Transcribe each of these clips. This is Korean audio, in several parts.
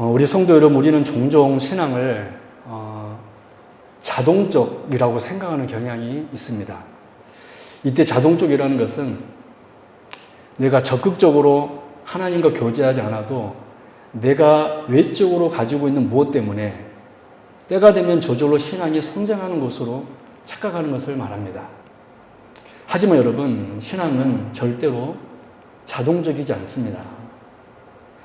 우리 성도 여러분, 우리는 종종 신앙을 자동적이라고 생각하는 경향이 있습니다. 이때 자동적이라는 것은 내가 적극적으로 하나님과 교제하지 않아도 내가 외적으로 가지고 있는 무엇 때문에 때가 되면 저절로 신앙이 성장하는 것으로 착각하는 것을 말합니다. 하지만 여러분, 신앙은 절대로 자동적이지 않습니다.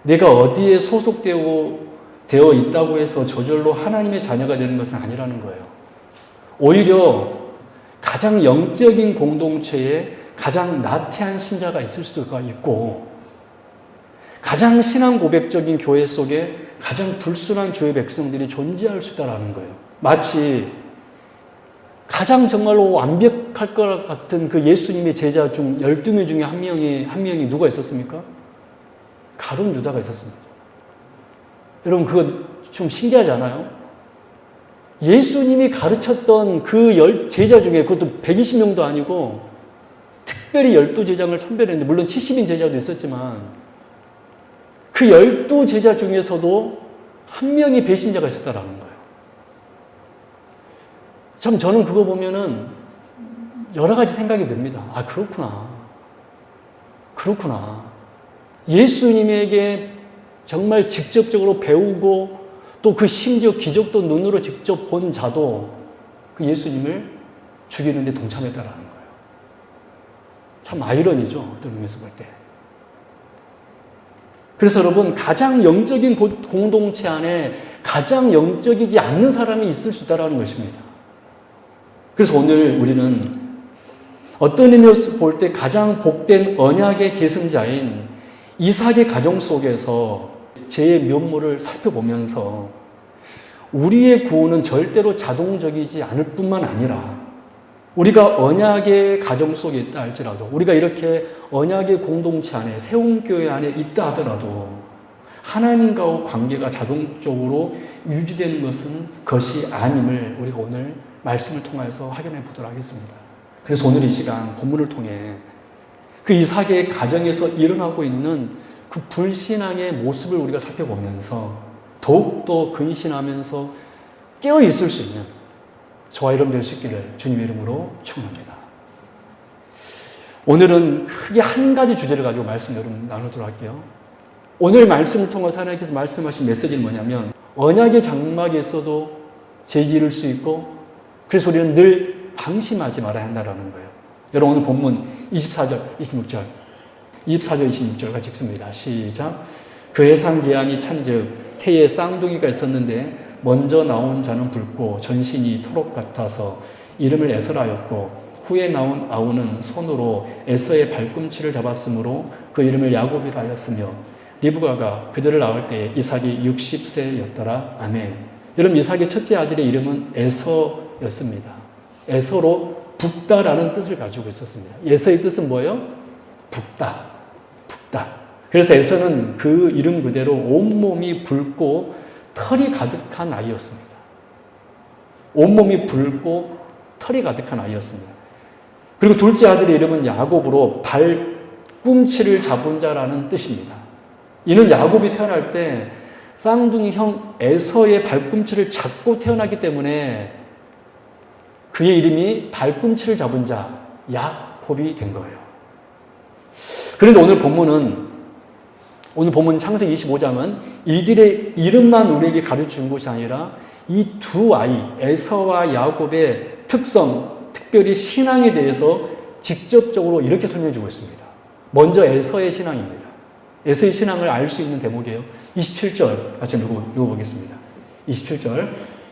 내가 어디에 소속되어 있다고 해서 저절로 하나님의 자녀가 되는 것은 아니라는 거예요. 오히려 가장 영적인 공동체에 가장 나태한 신자가 있을 수가 있고, 가장 신앙 고백적인 교회 속에 가장 불순한 주의 백성들이 존재할 수 있다는 거예요. 마치 가장 정말로 완벽할 것 같은 그 예수님의 제자 중 12명 중에 한 명이 누가 있었습니까? 가룟 유다가 있었습니다. 여러분, 그거 좀 신기하지 않아요? 예수님이 가르쳤던 그 제자 중에, 그것도 120명도 아니고 특별히 12제자를 선별했는데, 물론 70인 제자도 있었지만 그 12제자 중에서도 한 명이 배신자가 있었다는 거예요. 참 저는 그거 보면은 여러 가지 생각이 듭니다. 아, 그렇구나. 예수님에게 정말 직접적으로 배우고 또 그 심지어 기적도 눈으로 직접 본 자도 그 예수님을 죽이는데 동참했다라는 거예요. 참 아이러니죠, 어떤 의미에서 볼 때. 그래서 여러분, 가장 영적인 공동체 안에 가장 영적이지 않는 사람이 있을 수 있다는 것입니다. 그래서 오늘 우리는 어떤 의미에서 볼 때 가장 복된 언약의 계승자인 이삭의 가정 속에서 제 면모를 살펴보면서 우리의 구원은 절대로 자동적이지 않을 뿐만 아니라 우리가 언약의 가정 속에 있다 할지라도, 우리가 이렇게 언약의 공동체 안에, 세움교회 안에 있다 하더라도 하나님과의 관계가 자동적으로 유지되는 것이 아님을 우리가 오늘 말씀을 통해서 확인해 보도록 하겠습니다. 그래서 오늘 이 시간 본문을 통해 그 이삭의 가정에서 일어나고 있는 그 불신앙의 모습을 우리가 살펴보면서 더욱더 근신하면서 깨어있을 수 있는 저와 여러분 될 수 있기를 주님의 이름으로 축원합니다. 오늘은 크게 한 가지 주제를 가지고 말씀 여러분 나누도록 할게요. 오늘 말씀을 통해서 하나님께서 말씀하신 메시지는 뭐냐면, 언약의 장막에 있어도 죄 지을 수 있고, 그래서 우리는 늘 방심하지 말아야 한다는 거예요. 여러분, 오늘 본문 24절, 26절, 24절, 26절 같이 읽습니다. 시작. 그 해산 기한이 찬즉 태에 쌍둥이가 있었는데 먼저 나온 자는 붉고 전신이 토록 같아서 이름을 에서라였고, 후에 나온 아우는 손으로 에서의 발꿈치를 잡았으므로 그 이름을 야곱이라 하였으며, 리브가가 그들을 낳을 때 이삭이 60세였더라. 아멘. 여러분, 이삭의 첫째 아들의 이름은 에서였습니다. 에서로 붓다라는 뜻을 가지고 있었습니다. 에서의 뜻은 뭐예요? 붓다. 그래서 에서는 그 이름 그대로 온몸이 붉고 털이 가득한 아이였습니다. 온몸이 붉고 털이 가득한 아이였습니다. 그리고 둘째 아들의 이름은 야곱으로 발꿈치를 잡은 자라는 뜻입니다. 이는 야곱이 태어날 때 쌍둥이 형 에서의 발꿈치를 잡고 태어나기 때문에 그의 이름이 발꿈치를 잡은 자, 야곱이 된 거예요. 그런데 오늘 본문 창세기 25장은 이들의 이름만 우리에게 가르치는 것이 아니라 이 두 아이, 에서와 야곱의 특성, 특별히 신앙에 대해서 직접적으로 이렇게 설명해 주고 있습니다. 먼저 에서의 신앙입니다. 에서의 신앙을 알 수 있는 대목이에요. 27절 같이 읽어보겠습니다. 27절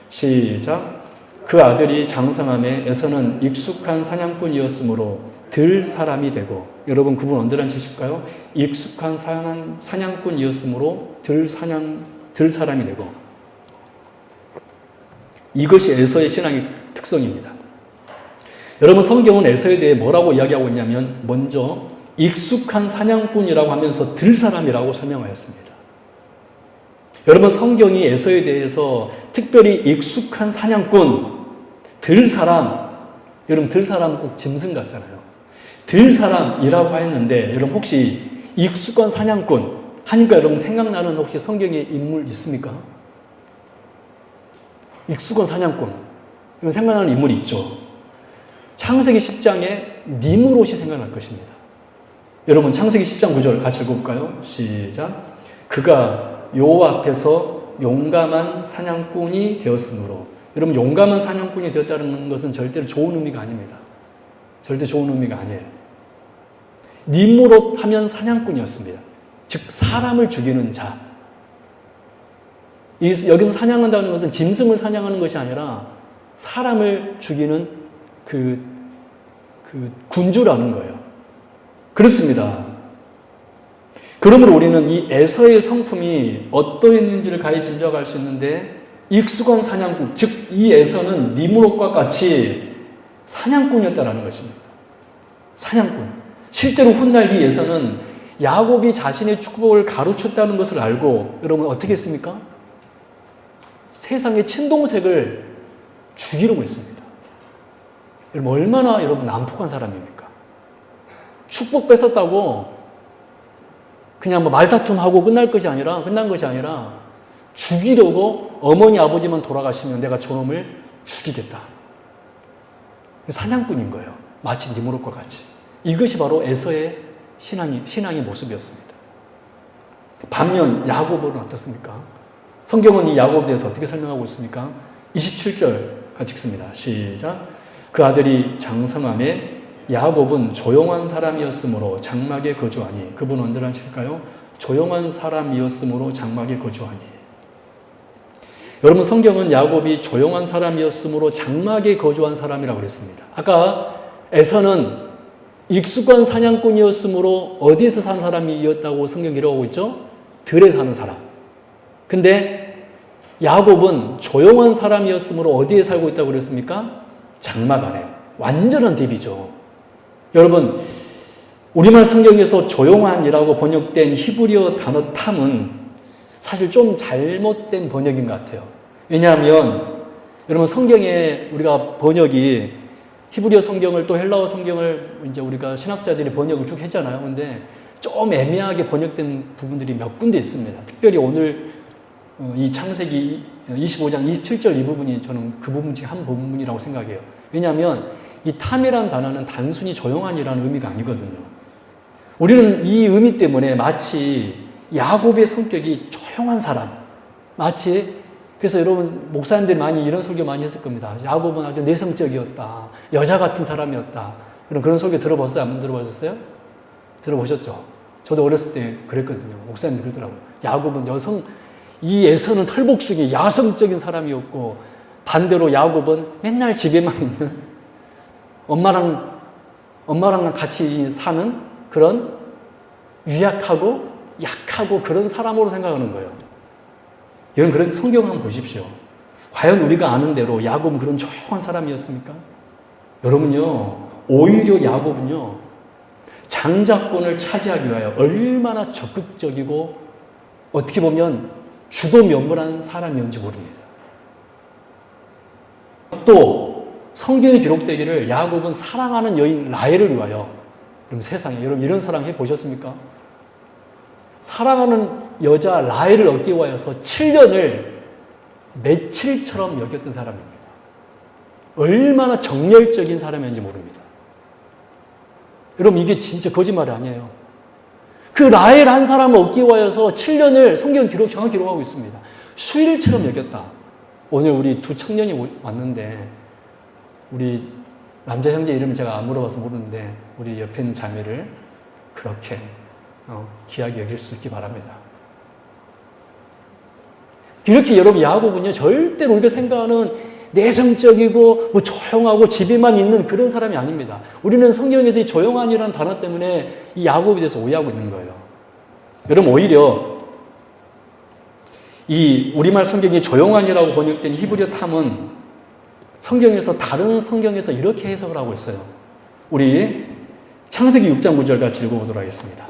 시작. 그 아들이 장성함에 에서는 익숙한 사냥꾼이었으므로 들 사람이 되고, 여러분 그분 언제란 뜻일까요? 익숙한 사냥꾼이었으므로 들 사람이 되고, 이것이 에서의 신앙의 특성입니다. 여러분, 성경은 에서에 대해 뭐라고 이야기하고 있냐면, 먼저 익숙한 사냥꾼이라고 하면서 들 사람이라고 설명하였습니다. 여러분, 성경이 에서에 대해서 특별히 익숙한 사냥꾼, 들 사람, 여러분 들 사람은 꼭 짐승 같잖아요. 들 사람이라고 하였는데, 여러분 혹시 익숙한 사냥꾼, 하니까 여러분 생각나는 혹시 성경에 인물 있습니까? 익숙한 사냥꾼. 이런 생각나는 인물 있죠. 창세기 10장에 니므롯이 생각날 것입니다. 여러분 창세기 10장 9절 같이 읽어볼까요? 시작. 그가 여호와 앞에서 용감한 사냥꾼이 되었으므로. 여러분 용감한 사냥꾼이 되었다는 것은 절대로 좋은 의미가 아닙니다. 절대 좋은 의미가 아니에요. 니므롯 하면 사냥꾼이었습니다. 즉 사람을 죽이는 자. 여기서 사냥한다는 것은 짐승을 사냥하는 것이 아니라 사람을 죽이는 그 군주라는 거예요. 그렇습니다. 그러므로 우리는 이 에서의 성품이 어떠했는지를 가히 짐작할 수 있는데 익숙한 사냥꾼, 즉 이 에서는 니므롯과 같이 사냥꾼이었다라는 것입니다. 사냥꾼. 실제로 훗날 이 에서는 야곱이 자신의 축복을 가로챘다는 것을 알고 여러분 어떻게 했습니까? 세상의 친동생을 죽이려고 했습니다. 여러분 얼마나 여러분 난폭한 사람입니까? 축복 뺏었다고 그냥 뭐 말다툼하고 끝난 것이 아니라 죽이려고 어머니 아버지만 돌아가시면 내가 저놈을 죽이겠다. 사냥꾼인 거예요. 마치 니므롯과 같이. 이것이 바로 에서의 신앙의 모습이었습니다. 반면 야곱은 어떻습니까? 성경은 이 야곱에 대해서 어떻게 설명하고 있습니까? 27절 같이 읽습니다. 시작. 그 아들이 장성함에 야곱은 조용한 사람이었으므로 장막에 거주하니. 그분은 언제나 하실까요? 조용한 사람이었으므로 장막에 거주하니. 여러분 성경은 야곱이 조용한 사람이었으므로 장막에 거주한 사람이라고 그랬습니다. 아까 에서는 익숙한 사냥꾼이었으므로 어디에서 산 사람이었다고 성경이 기록하고 있죠? 들에 사는 사람. 근데 야곱은 조용한 사람이었으므로 어디에 살고 있다고 그랬습니까? 장막 안에. 완전한 대비죠. 여러분 우리말 성경에서 조용한이라고 번역된 히브리어 단어 탐은 사실 좀 잘못된 번역인 것 같아요. 왜냐하면 여러분 성경에 우리가 번역이 히브리어 성경을 또 헬라어 성경을 이제 우리가 신학자들이 번역을 쭉 했잖아요. 근데 좀 애매하게 번역된 부분들이 몇 군데 있습니다. 특별히 오늘 이 창세기 25장 27절 이 부분이 저는 그 부분 중에 한 부분이라고 생각해요. 왜냐하면 이 탐이라는 단어는 단순히 조용한이라는 의미가 아니거든요. 우리는 이 의미 때문에 마치 야곱의 성격이 조용한 사람, 마치 그래서 여러분 목사님들이 많이 이런 설교 많이 했을 겁니다. 야곱은 아주 내성적이었다, 여자 같은 사람이었다. 그런 설교 들어봤어요? 안 들어보셨어요? 들어보셨죠? 저도 어렸을 때 그랬거든요. 목사님들 그러더라고요. 야곱은 이 에서는 털복숭이 야성적인 사람이었고 반대로 야곱은 맨날 집에만 있는 엄마랑 같이 사는 그런 유약하고 약하고 그런 사람으로 생각하는 거예요. 여러분 그런 성경 한번 보십시오. 과연 우리가 아는 대로 야곱은 그런 조용한 사람이었습니까? 여러분요, 오히려 야곱은요, 장자권을 차지하기 위하여 얼마나 적극적이고 어떻게 보면 주도면밀한 사람이었는지 모릅니다. 또 성경에 기록되기를 야곱은 사랑하는 여인 라헬을 위하여, 그럼 세상에 여러분 이런 사랑 해보셨습니까? 사랑하는 여자 라헬을 얻기 위하여서 7년을 며칠처럼 여겼던 사람입니다. 얼마나 정열적인 사람이었는지 모릅니다. 여러분 이게 진짜 거짓말이 아니에요. 그 라헬 한 사람을 얻기 위하여서 7년을 성경 정확히 기록하고 있습니다. 수일처럼 여겼다. 오늘 우리 두 청년이 왔는데 우리 남자 형제 이름 제가 안 물어봐서 모르는데 우리 옆에 있는 자매를 그렇게 귀하게 여길 수 있기 바랍니다. 이렇게 여러분 야곱은요 절대로 우리가 생각하는 내성적이고 뭐 조용하고 집에만 있는 그런 사람이 아닙니다. 우리는 성경에서 이 조용한이라는 단어 때문에 이 야곱에 대해서 오해하고 있는 거예요. 여러분 오히려 이 우리말 성경이 조용한이라고 번역된 히브리어 탐은 성경에서 다른 성경에서 이렇게 해석을 하고 있어요. 우리 창세기 6장 9절 같이 읽어보도록 하겠습니다.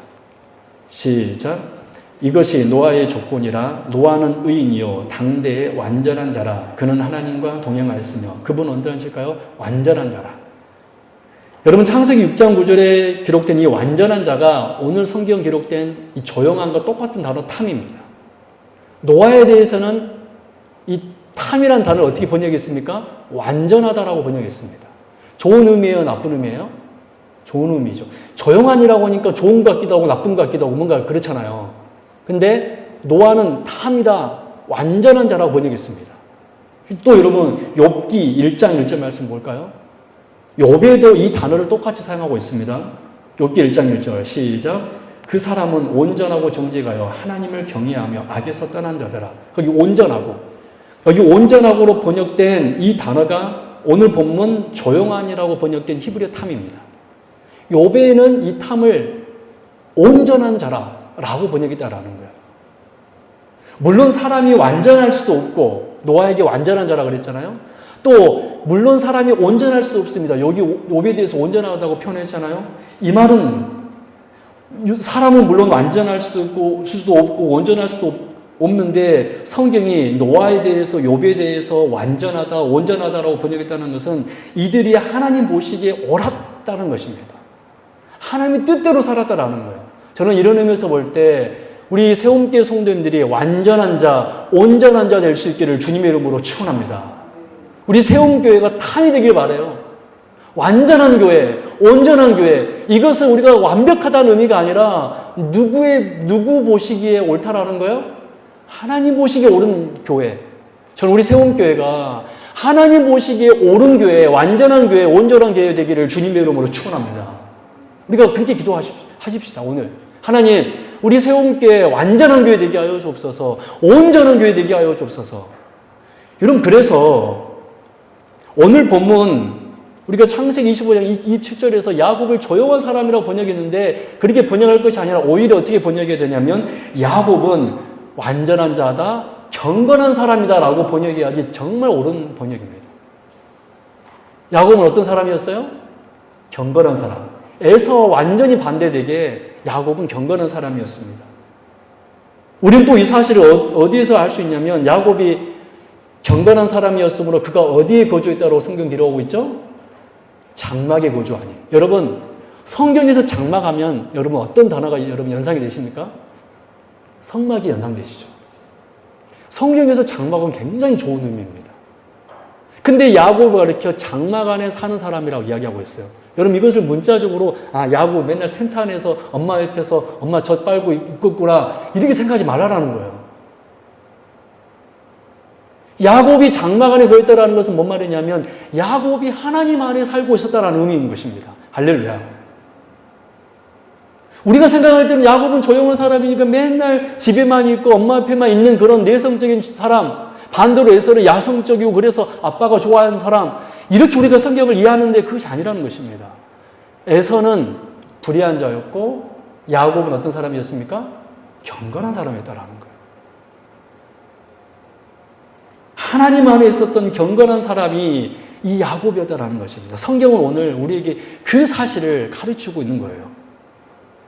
시작. 이것이 노아의 조건이라 노아는 의인이요 당대의 완전한 자라. 그는 하나님과 동행하였으며. 그분은 언제 하실까요? 완전한 자라. 여러분 창세기 6장 9절에 기록된 이 완전한 자가 오늘 성경 기록된 이 조용함과 똑같은 단어 탐입니다. 노아에 대해서는 이 탐이란 단어를 어떻게 번역했습니까? 완전하다라고 번역했습니다. 좋은 의미예요? 나쁜 의미예요? 좋은 의미죠. 조용한이라고 하니까 좋은 것 같기도 하고 나쁜 것 같기도 하고 뭔가 그렇잖아요. 근데 노아는 탐이다, 완전한 자라고 번역했습니다. 또 여러분 욥기 1장 1절 말씀 볼까요? 욥에도 이 단어를 똑같이 사용하고 있습니다. 욥기 1장 1절 시작. 그 사람은 온전하고 정직하여 하나님을 경외하며 악에서 떠난 자더라. 거기 온전하고, 여기 온전하고로 번역된 이 단어가 오늘 본문 조용한이라고 번역된 히브리어 탐입니다. 욥에는 이 탐을 온전한 자라고 번역했다라는 거예요. 물론 사람이 완전할 수도 없고 노아에게 완전한 자라 그랬잖아요. 또 물론 사람이 온전할 수 없습니다. 여기 욥에 대해서 온전하다고 표현했잖아요. 이 말은 사람은 물론 완전할 수도 없고 온전할 수도 없는데 성경이 노아에 대해서 욥에 대해서 완전하다, 온전하다라고 번역했다는 것은 이들이 하나님 보시기에 옳았다는 것입니다. 하나님의 뜻대로 살았다라는 거예요. 저는 이런 의미에서 볼 때 우리 세움교회 성도님들이 완전한 자, 온전한 자 될 수 있기를 주님의 이름으로 축원합니다. 우리 세움교회가 탐이 되길 바라요. 완전한 교회, 온전한 교회. 이것은 우리가 완벽하다는 의미가 아니라 누구 보시기에 옳다라는 거예요? 하나님 보시기에 옳은 교회. 저는 우리 세움교회가 하나님 보시기에 옳은 교회, 완전한 교회, 온전한 교회 되기를 주님의 이름으로 축원합니다. 우리가 그렇게 기도하십시다. 오늘 하나님, 우리 세움교회 완전한 교회 되게 하여 주옵소서. 온전한 교회 되게 하여 주옵소서. 여러분, 그래서 오늘 본문 우리가 창세기 25장 27절에서 야곱을 조용한 사람이라고 번역했는데 그렇게 번역할 것이 아니라 오히려 어떻게 번역해야 되냐면 야곱은 완전한 자다, 경건한 사람이다 라고 번역해야지 정말 옳은 번역입니다. 야곱은 어떤 사람이었어요? 경건한 사람. 에서와 완전히 반대되게 야곱은 경건한 사람이었습니다. 우리는 또 이 사실을 어디에서 알 수 있냐면 야곱이 경건한 사람이었으므로 그가 어디에 거주했다고 성경 기록하고 있죠? 장막에 거주하니. 여러분, 성경에서 장막하면 여러분 어떤 단어가 여러분 연상이 되십니까? 성막이 연상되시죠. 성경에서 장막은 굉장히 좋은 의미입니다. 근데 야곱을 가리켜 장막 안에 사는 사람이라고 이야기하고 있어요. 여러분 이것을 문자적으로 야곱 맨날 텐트 안에서 엄마 옆에서 엄마 젖 빨고 있겠구나 이렇게 생각하지 말라라는 거예요. 야곱이 장막 안에 거했다라는 것은 뭔 말이냐면 야곱이 하나님 안에 살고 있었다라는 의미인 것입니다. 할렐루야. 우리가 생각할 때는 야곱은 조용한 사람이니까 맨날 집에만 있고 엄마 앞에만 있는 그런 내성적인 사람, 반대로 에서는 야성적이고 그래서 아빠가 좋아하는 사람, 이렇게 우리가 성경을 이해하는데 그것이 아니라는 것입니다. 에서는 불의한 자였고 야곱은 어떤 사람이었습니까? 경건한 사람이었다라는 거예요. 하나님 안에 있었던 경건한 사람이 이 야곱이었다라는 것입니다. 성경은 오늘 우리에게 그 사실을 가르치고 있는 거예요.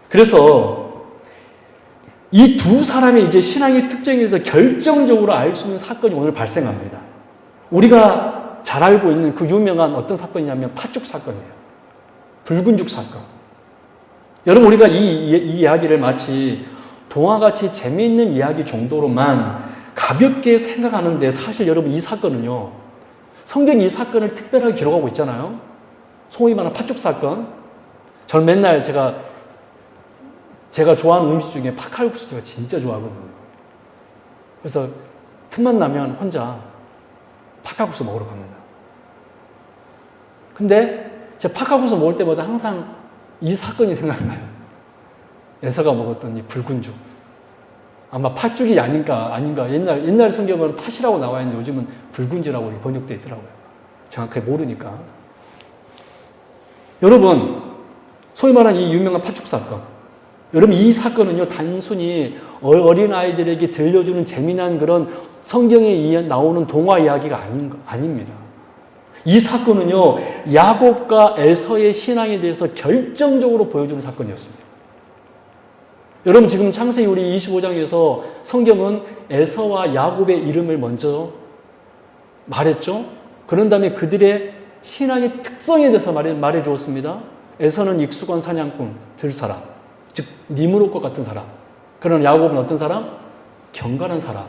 그래서 이 두 사람의 이제 신앙의 특징에서 결정적으로 알 수 있는 사건이 오늘 발생합니다. 우리가 잘 알고 있는 그 유명한 어떤 사건이냐면 팥죽 사건이에요. 붉은 죽 사건. 여러분 우리가 이 이야기를 마치 동화같이 재미있는 이야기 정도로만 가볍게 생각하는데 사실 여러분 이 사건은요. 성경이 이 사건을 특별하게 기록하고 있잖아요. 소위 말하는 팥죽 사건. 저는 맨날 제가 좋아하는 음식 중에 팥칼국수 제가 진짜 좋아하거든요. 그래서 틈만 나면 혼자 팥칼국수 먹으러 갑니다. 근데 제가 팥칼국수 먹을 때마다 항상 이 사건이 생각나요. 에서가 먹었던 이 붉은 죽. 아마 팥죽이 아닌가. 옛날 성경은 팥이라고 나와 있는데 요즘은 붉은지라고 번역되어 있더라고요. 정확하게 모르니까. 여러분, 소위 말하는 이 유명한 팥죽 사건. 여러분, 이 사건은요, 단순히 어린아이들에게 들려주는 재미난 그런 성경에 나오는 동화 이야기가 아닙니다. 이 사건은요, 야곱과 에서의 신앙에 대해서 결정적으로 보여주는 사건이었습니다. 여러분, 지금 창세기 우리 25장에서 성경은 에서와 야곱의 이름을 먼저 말했죠? 그런 다음에 그들의 신앙의 특성에 대해서 말해 주었습니다. 에서는 익숙한 사냥꾼, 들사람, 즉 니무롯과 같은 사람. 그러나 야곱은 어떤 사람? 경건한 사람.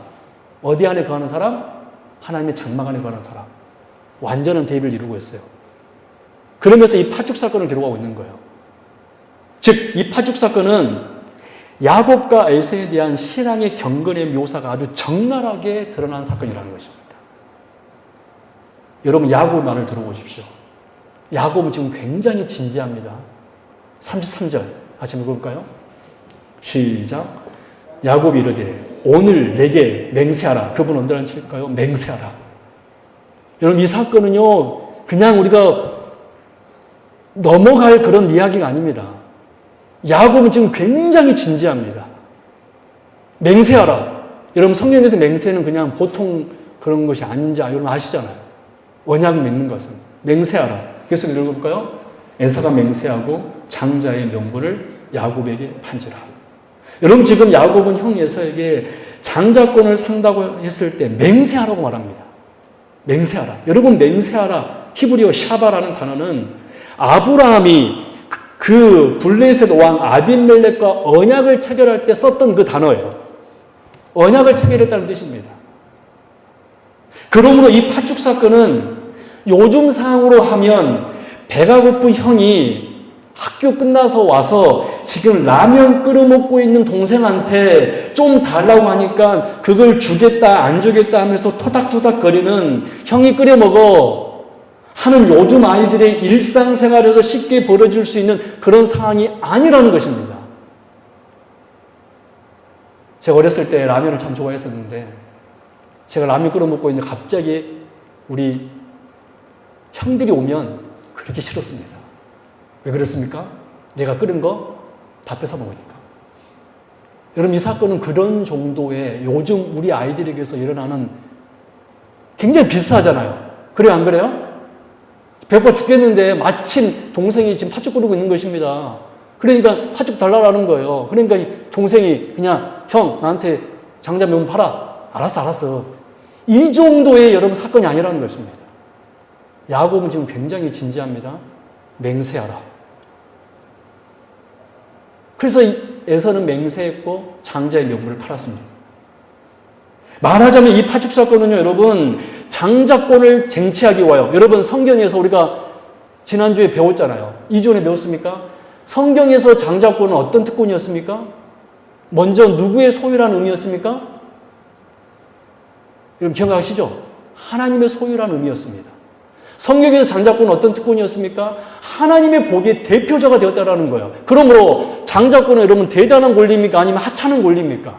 어디 안에 거하는 사람? 하나님의 장막 안에 거하는 사람. 완전한 대입을 이루고 있어요. 그러면서 이 파죽 사건을 기록하고 있는 거예요. 즉, 이 파죽 사건은 야곱과 에서에 대한 신앙의 경건의 묘사가 아주 적나라하게 드러난 사건이라는 것입니다. 여러분, 야곱의 말을 들어보십시오. 야곱은 지금 굉장히 진지합니다. 33절 같이 읽어볼까요? 시작. 야곱이 이르되 오늘 내게 맹세하라. 그분 언제나 칠까요? 맹세하라. 여러분, 이 사건은요 그냥 우리가 넘어갈 그런 이야기가 아닙니다. 야곱은 지금 굉장히 진지합니다. 맹세하라. 여러분, 성경에서 맹세는 그냥 보통 그런 것이 아닌지 여러분 아시잖아요. 언약을 맺는 것은 맹세하라. 그래서 읽어볼까요? 에사가 맹세하고 장자의 명분을 야곱에게 판지라. 여러분, 지금 야곱은 형 에사에게 장자권을 산다고 했을 때 맹세하라고 말합니다. 맹세하라. 여러분, 맹세하라. 히브리어 샤바라는 단어는 아브라함이 그 블레셋 왕 아비멜렉과 언약을 체결할 때 썼던 그 단어예요. 언약을 체결했다는 뜻입니다. 그러므로 이 파죽 사건은 요즘 상황으로 하면 배가 고픈 형이 학교 끝나서 와서 지금 라면 끓여 먹고 있는 동생한테 좀 달라고 하니까 그걸 주겠다 안 주겠다 하면서 토닥토닥 거리는 형이 끓여 먹어 하는 요즘 아이들의 일상생활에서 쉽게 벌어질 수 있는 그런 상황이 아니라는 것입니다. 제가 어렸을 때 라면을 참 좋아했었는데 제가 라면 끓여 먹고 있는데 갑자기 우리 형들이 오면 그렇게 싫었습니다. 왜 그랬습니까? 내가 끓인 거 다 뺏어 먹으니까. 여러분, 이 사건은 그런 정도의 요즘 우리 아이들에게서 일어나는 굉장히 비슷하잖아요. 그래요, 안 그래요? 배고파 죽겠는데 마침 동생이 지금 팥죽 끓이고 있는 것입니다. 그러니까 팥죽 달라라는 거예요. 그러니까 동생이 그냥 형 나한테 장자 명분 팔아. 알았어. 이 정도의 여러분 사건이 아니라는 것입니다. 야곱은 지금 굉장히 진지합니다. 맹세하라. 그래서 에서는 맹세했고 장자의 명분을 팔았습니다. 말하자면 이 파죽 사건은요, 여러분, 장자권을 쟁취하기 위하여, 여러분, 성경에서 우리가 지난주에 배웠잖아요. 2주에 배웠습니까? 성경에서 장자권은 어떤 특권이었습니까? 먼저 누구의 소유라는 의미였습니까? 여러분, 기억하시죠? 하나님의 소유라는 의미였습니다. 성경에서 장자권은 어떤 특권이었습니까? 하나님의 복의 대표자가 되었다라는 거예요. 그러므로 장자권은 여러분 대단한 권리입니까? 아니면 하찮은 권리입니까?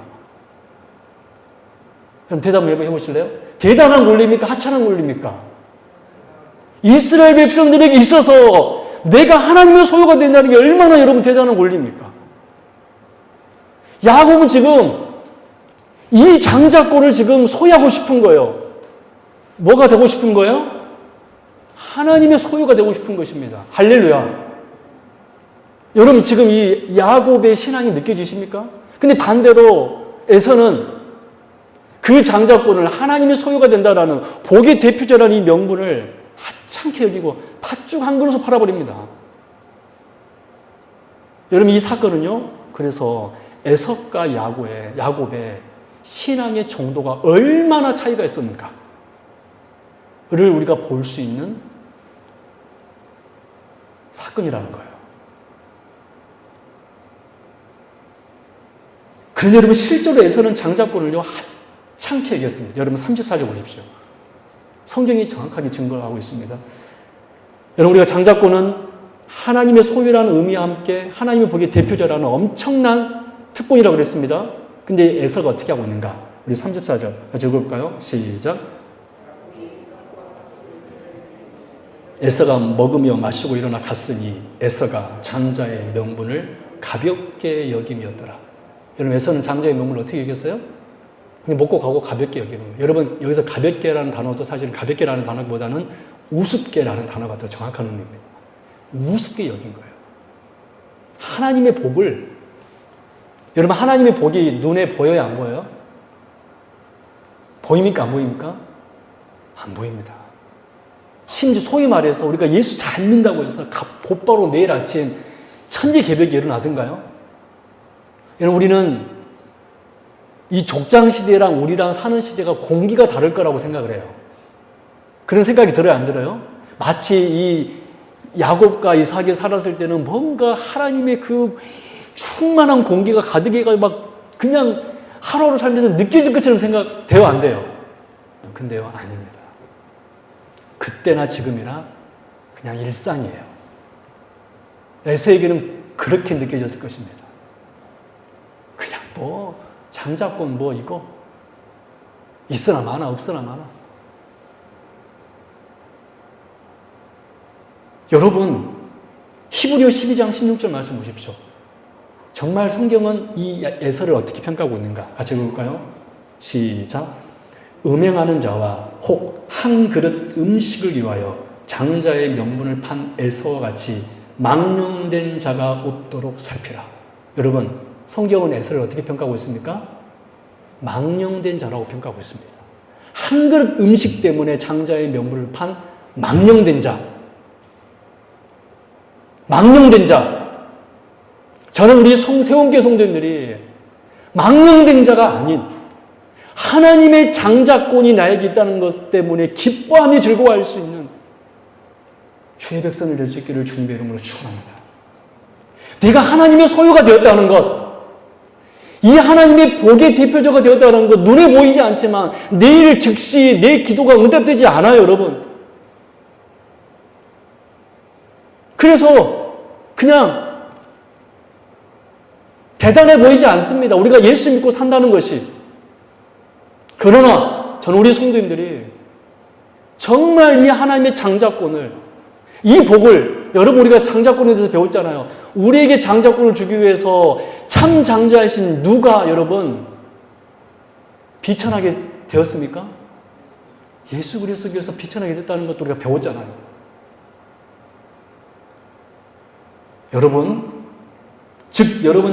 그럼 대답을 해보실래요? 대단한 권리입니까? 하찮은 권리입니까? 이스라엘 백성들에게 있어서 내가 하나님의 소유가 된다는 게 얼마나 여러분 대단한 권리입니까? 야곱은 지금 이 장자권을 지금 소유하고 싶은 거예요. 뭐가 되고 싶은 거예요? 하나님의 소유가 되고 싶은 것입니다. 할렐루야. 여러분, 지금 이 야곱의 신앙이 느껴지십니까? 근데 반대로 에서는 그 장자권을 하나님의 소유가 된다라는 복의 대표자라는 이 명분을 하찮게 여기고 팥죽 한 그릇을 팔아버립니다. 여러분, 이 사건은요, 그래서 에서과 야곱의 신앙의 정도가 얼마나 차이가 있었는가를 우리가 볼 수 있는 사건이라는 거예요. 그런데 여러분, 실제로 에서는 장자권을요, 하찮게 얘기했습니다. 여러분, 34절 보십시오. 성경이 정확하게 증거를 하고 있습니다. 여러분, 우리가 장자권은 하나님의 소유라는 의미와 함께 하나님의 복의 대표자라는 엄청난 특권이라고 그랬습니다. 근데 에서가 어떻게 하고 있는가? 우리 34절 같이 읽어볼까요? 시작. 에서가 먹으며 마시고 일어나 갔으니 에서가 장자의 명분을 가볍게 여김이었더라. 여러분, 에서는 장자의 명분을 어떻게 여겼어요? 그냥 먹고 가고 가볍게 여기는 거예요. 여러분, 여기서 가볍게라는 단어도 사실은 가볍게라는 단어보다는 우습게라는 단어가 더 정확한 의미입니다. 우습게 여긴 거예요. 하나님의 복을, 여러분, 하나님의 복이 눈에 보여요, 안 보여요? 보입니까, 안 보입니까? 안 보입니다. 심지어 소위 말해서 우리가 예수 잘 믿는다고 해서 곧바로 내일 아침 천지개벽이 일어나던가요? 여러분, 우리는 이 족장 시대랑 우리랑 사는 시대가 공기가 다를 거라고 생각을 해요. 그런 생각이 들어요, 안 들어요? 마치 이 야곱과 이삭이 살았을 때는 뭔가 하나님의 그 충만한 공기가 가득해가지고 막 그냥 하루하루 살면서 느껴질 것처럼 생각돼요, 안 돼요? 근데요, 아닙니다. 그때나 지금이나 그냥 일상이에요. 에서에게는 그렇게 느껴졌을 것입니다. 그냥 뭐 장자권 뭐 이거 있으나 마나 없으나 마나. 여러분, 히브리서 12장 16절 말씀 보십시오. 정말 성경은 이 에서를 어떻게 평가하고 있는가? 같이 읽을까요? 시작. 음행하는 자와 혹 한 그릇 음식을 위하여 장자의 명분을 판 에서와 같이 망령된 자가 없도록 살피라. 여러분, 성경은 에서를 어떻게 평가하고 있습니까? 망령된 자라고 평가하고 있습니다. 한 그릇 음식 때문에 장자의 명분을 판 망령된 자. 망령된 자. 저는 우리 세운교 성도님들이 망령된 자가 아닌 하나님의 장자권이 나에게 있다는 것 때문에 기뻐하며 즐거워할 수 있는 주의 백성을 될 수 있기를 주님의 이름으로 축원합니다. 네가 하나님의 소유가 되었다는 것, 이 하나님의 복의 대표자가 되었다는 것, 눈에 보이지 않지만 내일 즉시 내 기도가 응답되지 않아요, 여러분. 그래서 그냥 대단해 보이지 않습니다. 우리가 예수 믿고 산다는 것이. 그러나 저는 우리 성도님들이 정말 이 하나님의 장자권을, 이 복을, 여러분 우리가 장자권에 대해서 배웠잖아요. 우리에게 장자권을 주기 위해서 참 장자이신 누가 여러분 비천하게 되었습니까? 예수 그리스도께서 비천하게 됐다는 것도 우리가 배웠잖아요. 여러분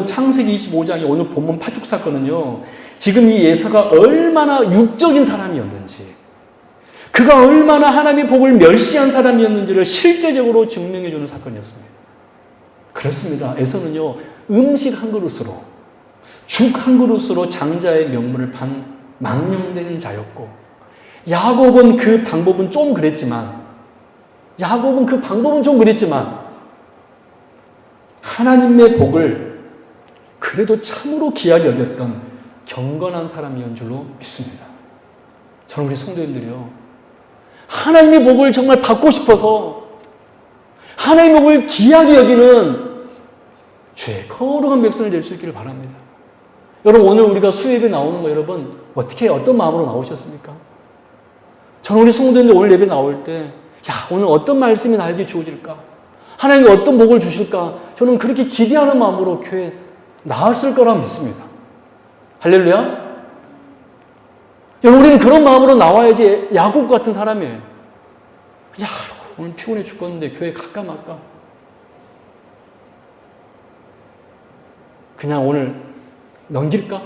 창세기 25장의 오늘 본문 파죽 사건은요, 지금 이 에서가 얼마나 육적인 사람이었는지, 그가 얼마나 하나님의 복을 멸시한 사람이었는지를 실제적으로 증명해주는 사건이었습니다. 그렇습니다. 에서는요, 음식 한 그릇으로, 죽 한 그릇으로 장자의 명분을 판 망령된 자였고, 야곱은 그 방법은 좀 그랬지만, 하나님의 복을 그래도 참으로 귀하게 여겼던 경건한 사람이었는 줄로 믿습니다. 저는 우리 성도님들이요, 하나님의 복을 정말 받고 싶어서 하나님의 복을 귀하게 여기는 주의 거룩한 백성이 될 수 있기를 바랍니다. 여러분, 오늘 우리가 수예배 나오는 거 여러분 어떻게 어떤 마음으로 나오셨습니까? 저는 우리 성도님들 오늘 예배 나올 때 오늘 어떤 말씀이 나에게 주어질까? 하나님이 어떤 복을 주실까? 저는 그렇게 기대하는 마음으로 교회에 나왔을 거라 믿습니다. 할렐루야. 여러분, 우리는 그런 마음으로 나와야지 야곱 같은 사람이에요. 오늘 피곤해 죽겠는데 교회 갈까 말까? 그냥 오늘 넘길까?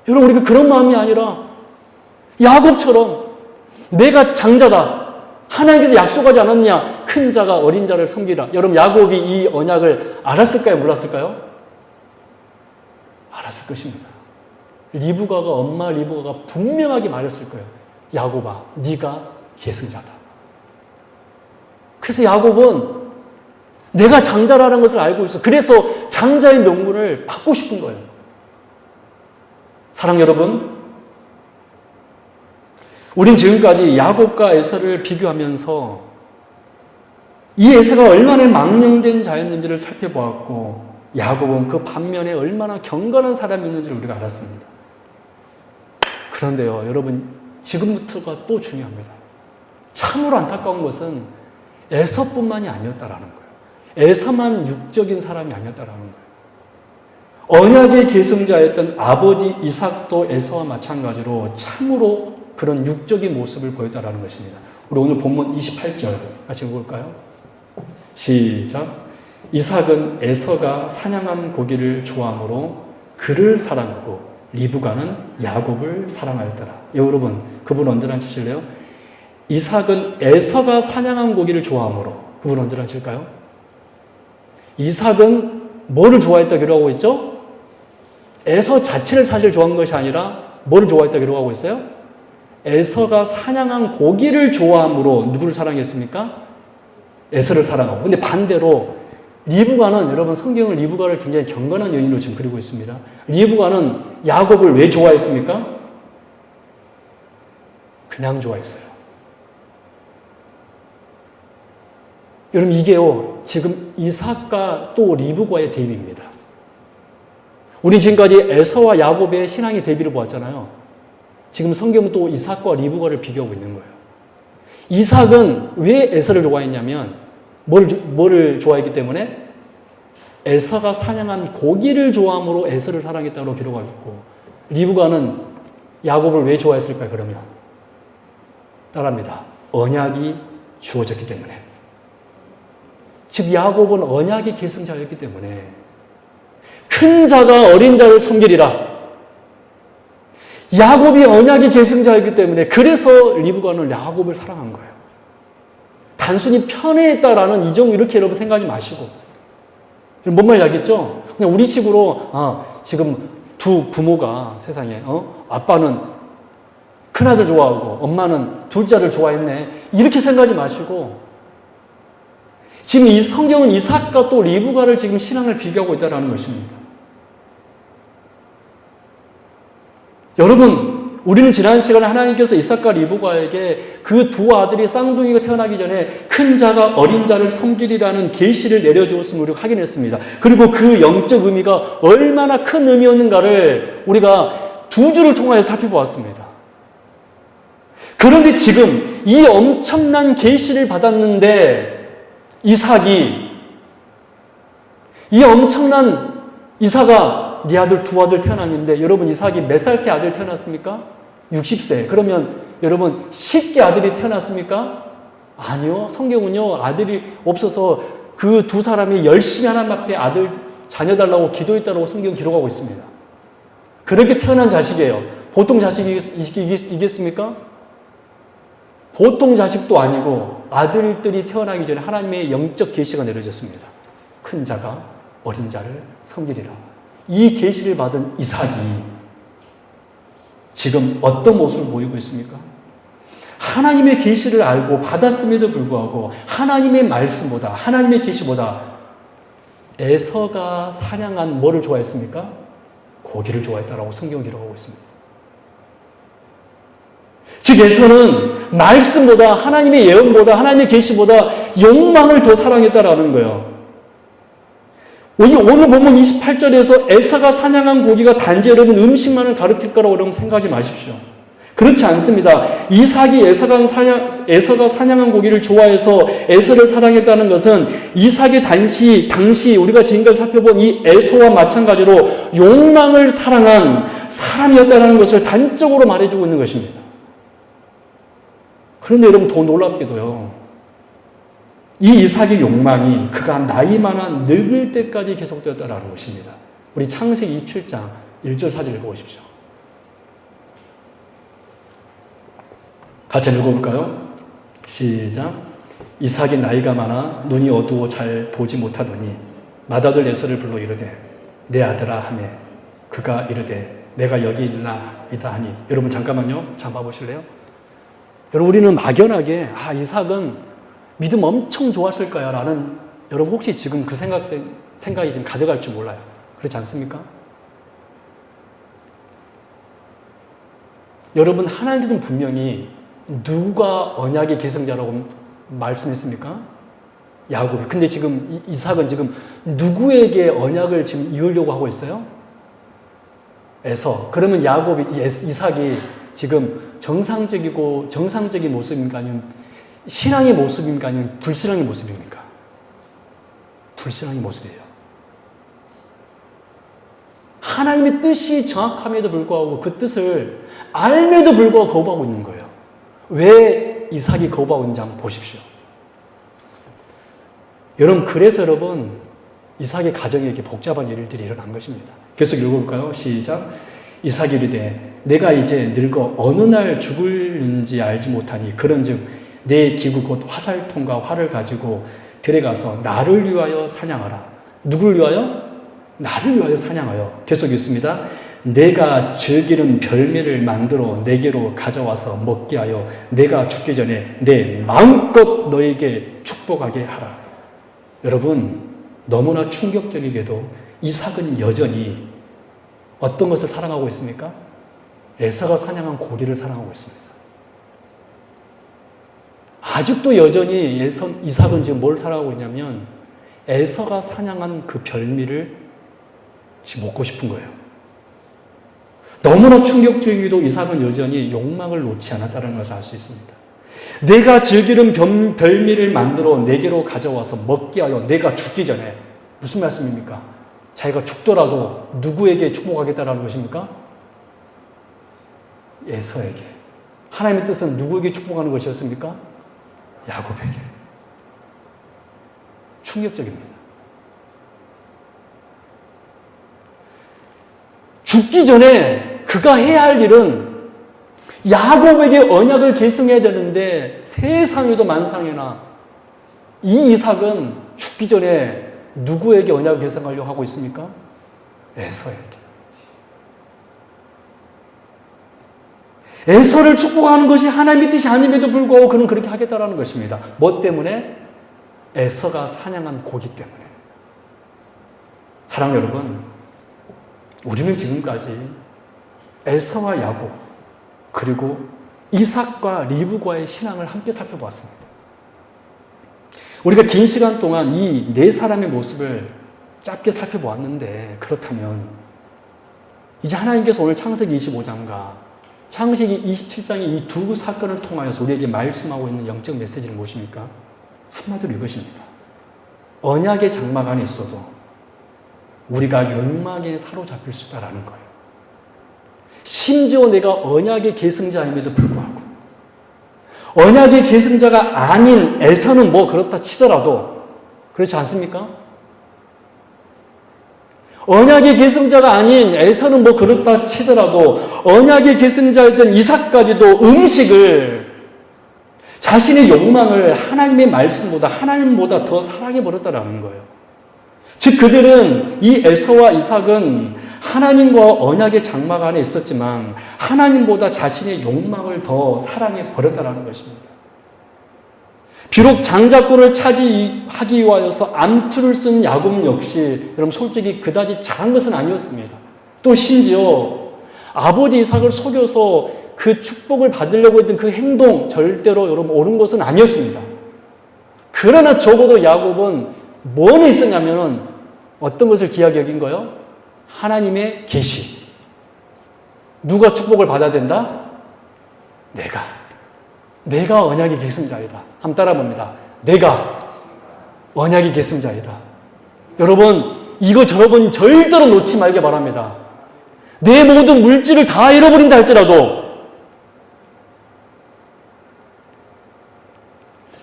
여러분, 우리가 그런 마음이 아니라 야곱처럼 내가 장자다. 하나님께서 약속하지 않았냐? 큰 자가 어린 자를 섬기라. 여러분, 야곱이 이 언약을 알았을까요? 몰랐을까요? 알았을 것입니다. 엄마 리브가가 분명하게 말했을 거예요. 야곱아, 네가 계승자다. 그래서 야곱은 내가 장자라는 것을 알고 있어. 그래서 장자의 명분을 받고 싶은 거예요. 사랑 여러분, 우린 지금까지 야곱과 에서를 비교하면서 이 에서가 얼마나 망령된 자였는지를 살펴보았고, 야곱은 그 반면에 얼마나 경건한 사람이었는지를 우리가 알았습니다. 그런데요, 여러분, 지금부터가 또 중요합니다. 참으로 안타까운 것은 에서뿐만이 아니었다라는 거예요. 에서만 육적인 사람이 아니었다라는 거예요. 언약의 계승자였던 아버지 이삭도 에서와 마찬가지로 참으로 그런 육적인 모습을 보였다라는 것입니다. 우리 오늘 본문 28절 같이 읽어볼까요? 시작. 이삭은 에서가 사냥한 고기를 좋아하므로 그를 사랑하고 리브가는 야곱을 사랑하였더라. 여러분, 그분 언제나 치실래요? 이삭은 에서가 사냥한 고기를 좋아하므로. 그분 언제나 칠까요? 이삭은 뭐를 좋아했다 기록하고 있죠? 에서 자체를 사실 좋아한 것이 아니라 뭐를 좋아했다 기록하고 있어요? 에서가 사냥한 고기를 좋아함으로 누구를 사랑했습니까? 에서를 사랑하고. 근데 반대로 리브가는, 여러분 성경은 리브가를 굉장히 경건한 여인으로 지금 그리고 있습니다. 리브가는 야곱을 왜 좋아했습니까? 그냥 좋아했어요. 여러분 이게요, 지금 이삭과 또 리브가의 대비입니다. 우리 지금까지 에서와 야곱의 신앙의 대비를 보았잖아요. 지금 성경은 또 이삭과 리브가를 비교하고 있는 거예요. 이삭은 왜 에서를 좋아했냐면 뭐를 좋아했기 때문에 에서가 사냥한 고기를 좋아함으로 에서를 사랑했다고 기록하고 있고, 리브가는 야곱을 왜 좋아했을까요? 그러면 따라합니다. 언약이 주어졌기 때문에. 즉 야곱은 언약의 계승자였기 때문에 큰 자가 어린 자를 섬기리라. 야곱이 언약의 계승자였기 때문에 그래서 리브가는 야곱을 사랑한 거예요. 단순히 편애했다라는 이종 이렇게 여러분 생각하지 마시고, 뭔 말인지 알겠죠? 그냥 우리 식으로 지금 두 부모가 세상에 아빠는 큰아들 좋아하고 엄마는 둘째를 좋아했네 이렇게 생각하지 마시고, 지금 이 성경은 이삭과 또 리브가를 지금 신앙을 비교하고 있다는 것입니다. 여러분, 우리는 지난 시간에 하나님께서 이삭과 리브가에게 그 두 아들이 쌍둥이가 태어나기 전에 큰 자가 어린 자를 섬기리라는 계시를 내려주었음을 우리가 확인했습니다. 그리고 그 영적 의미가 얼마나 큰 의미였는가를 우리가 두 주를 통하여 살펴보았습니다. 그런데 지금 이 엄청난 계시를 받았는데 이삭이, 이 엄청난 이삭아, 네 아들 두 아들 태어났는데, 여러분 이삭이 몇 살 때 아들 태어났습니까? 60세. 그러면 여러분 10개 아들이 태어났습니까? 아니요. 성경은요, 아들이 없어서 그 두 사람이 열심히 하나님 앞에 아들 자녀 달라고 기도했다고 성경 기록하고 있습니다. 그렇게 태어난 자식이에요. 보통 자식이겠습니까? 보통 자식도 아니고 아들들이 태어나기 전에 하나님의 영적 계시가 내려졌습니다. 큰 자가 어린 자를 섬기리라. 이 계시를 받은 이삭이 지금 어떤 모습을 보이고 있습니까? 하나님의 계시를 알고 받았음에도 불구하고 하나님의 말씀보다, 하나님의 계시보다 에서가 사냥한 뭐를 좋아했습니까? 고기를 좋아했다라고 성경을 기록하고 있습니다. 즉 에서는 말씀보다, 하나님의 예언보다, 하나님의 계시보다 욕망을 더 사랑했다라는 거예요. 오늘 본문 28절에서 에서가 사냥한 고기가 단지 여러분 음식만을 가리킬 거라고 여러분 생각하지 마십시오. 그렇지 않습니다. 이삭이 에서가 사냥한 고기를 좋아해서 에서를 사랑했다는 것은 이삭이 당시 우리가 지금까지 살펴본 이 에서와 마찬가지로 욕망을 사랑한 사람이었다는 것을 단적으로 말해주고 있는 것입니다. 그런데 여러분 더 놀랍게도요, 이 이삭의 욕망이 그가 나이 많아 늙을 때까지 계속되었다는 것입니다. 우리 창세기 27장 1절 4절 읽어보십시오. 같이 읽어볼까요? 시작. 이삭이 나이가 많아 눈이 어두워 잘 보지 못하더니 맏아들 에서를 불러 이르되 내 아들아 하매 그가 이르되 내가 여기 있나이다 하니. 여러분 잠깐만요. 잠깐 봐보실래요? 여러분 우리는 막연하게 이삭은 믿음 엄청 좋았을 거야 라는, 여러분 혹시 지금 그 생각이 지금 가득할 줄 몰라요. 그렇지 않습니까? 여러분 하나님께서는 분명히 누가 언약의 계승자라고 말씀했습니까? 야곱이. 근데 지금 이삭은 지금 누구에게 언약을 지금 이으려고 하고 있어요? 에서. 그러면 이삭이 지금 정상적인 모습입니까? 아니면 신앙의 모습입니까? 아니면 불신앙의 모습입니까? 불신앙의 모습이에요. 하나님의 뜻이 정확함에도 불구하고 그 뜻을 알면도 불구하고 거부하고 있는 거예요. 왜 이삭이 거부하고 있는지 한번 보십시오. 그래서 여러분 이삭의 가정에 이렇게 복잡한 일들이 일어난 것입니다. 계속 읽어볼까요? 시작. 이삭이 이르되 내가 이제 늙어 어느 날 죽을는지 알지 못하니 그런즉 내 기구 곧 화살통과 활을 가지고 들어가서 나를 위하여 사냥하라. 누굴 위하여? 나를 위하여 사냥하여. 계속 있습니다. 내가 즐기는 별미를 만들어 내게로 가져와서 먹게 하여 내가 죽기 전에 내 마음껏 너에게 축복하게 하라. 여러분, 너무나 충격적이게도 이삭은 여전히 어떤 것을 사랑하고 있습니까? 에서가 사냥한 고기를 사랑하고 있습니다. 아직도 여전히 이삭은 지금 뭘 사랑하고 있냐면 에서가 사냥한 그 별미를 지금 먹고 싶은 거예요. 너무나 충격적이게도 이삭은 여전히 욕망을 놓지 않았다는 것을 알 수 있습니다. 내가 즐기는 별미를 만들어 내게로 가져와서 먹게 하여 내가 죽기 전에, 무슨 말씀입니까? 자기가 죽더라도 누구에게 축복하겠다는 것입니까? 에서에게. 하나님의 뜻은 누구에게 축복하는 것이었습니까? 야곱에게. 충격적입니다. 죽기 전에 그가 해야 할 일은 야곱에게 언약을 계승해야 되는데 세상에도 만상에나 이 이삭은 죽기 전에 누구에게 언약을 계승하려고 하고 있습니까? 에서에게. 에서를 축복하는 것이 하나님의 뜻이 아님에도 불구하고 그는 그렇게 하겠다라는 것입니다. 뭐 때문에? 에서가 사냥한 고기 때문에. 사랑하는 여러분, 우리는 지금까지 에서와 야곱 그리고 이삭과 리브과의 신앙을 함께 살펴보았습니다. 우리가 긴 시간 동안 이 네 사람의 모습을 짧게 살펴보았는데, 그렇다면 이제 하나님께서 오늘 창세기 25장과 창세기 27장의 이 두 사건을 통하여서 우리에게 말씀하고 있는 영적 메시지는 무엇입니까? 한마디로 이것입니다. 언약의 장막 안에 있어도 우리가 욕망에 사로잡힐 수 있다라는 거예요. 심지어 내가 언약의 계승자임에도 불구하고, 언약의 계승자가 아닌 에서는 뭐 그렇다 치더라도, 그렇지 않습니까? 언약의 계승자가 아닌 에서는 뭐 그렇다 치더라도 언약의 계승자였던 이삭까지도 음식을, 자신의 욕망을 하나님의 말씀보다, 하나님보다 더 사랑해버렸다라는 거예요. 즉 그들은, 이 에서와 이삭은 하나님과 언약의 장막 안에 있었지만 하나님보다 자신의 욕망을 더 사랑해버렸다라는 것입니다. 비록 장자권을 차지하기 위하여서 암투를 쓴 야곱 역시 여러분 솔직히 그다지 잘한 것은 아니었습니다. 또 심지어 아버지 이삭을 속여서 그 축복을 받으려고 했던 그 행동 절대로 여러분 옳은 것은 아니었습니다. 그러나 적어도 야곱은 뭐는 있었냐면은 어떤 것을 귀하게 여긴 거예요? 하나님의 계시. 누가 축복을 받아야 된다? 내가 언약의 계승자이다. 한번 따라 봅니다. 내가 언약의 계승자이다. 여러분, 이거 여러분 절대로 놓지 말기 바랍니다. 내 모든 물질을 다 잃어버린다 할지라도